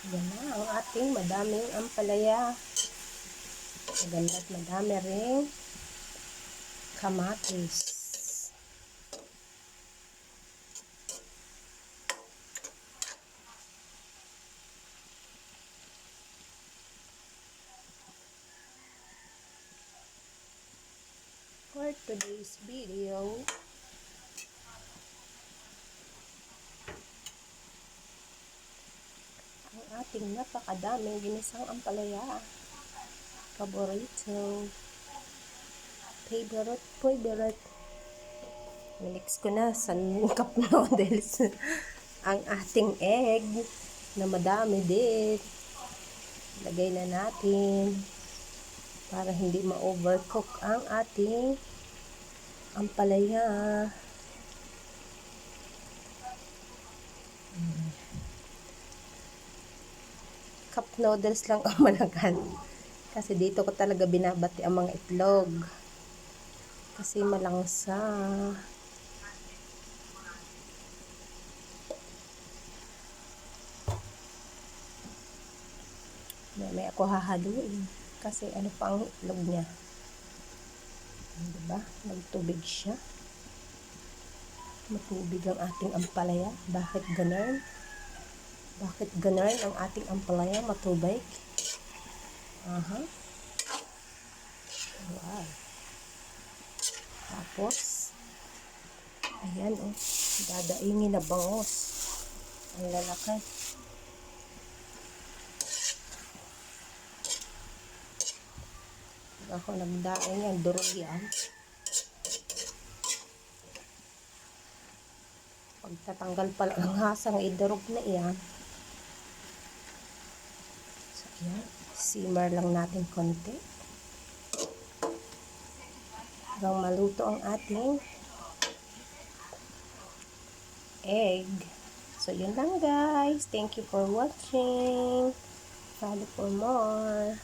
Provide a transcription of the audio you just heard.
Yan na ang ating madaming ampalaya. Maganda at madami ring kamatis. For today's video, ang ating napakadaming ginisang ampalaya. Paborito. Favorite. Minix ko na sa cup noodles ang ating egg na madami din. Lagay na natin para hindi ma-overcook ang ating ampalaya. Cup noodles lang ang managan. Kasi dito ko talaga binabati ang mga itlog. Kasi malangsa. May ako hahaluin. Kasi ano pa ang itlog niya. Diba? Nagtubig siya. Matubig ang ating ampalaya. Bakit ganun? Bakit ganun ang ating ampalaya matubig? Aha. Wow. Tapos, ayan oh. Dadaingin na bangos. Ang lalaki. Ako nagdaing yan. Durog yan. Pagtatanggal pala ang hasang idurog na yan. So, ayan. Simmer lang natin konti. Hanggang maluto ang ating egg. So, yun lang guys. Thank you for watching. Follow for more.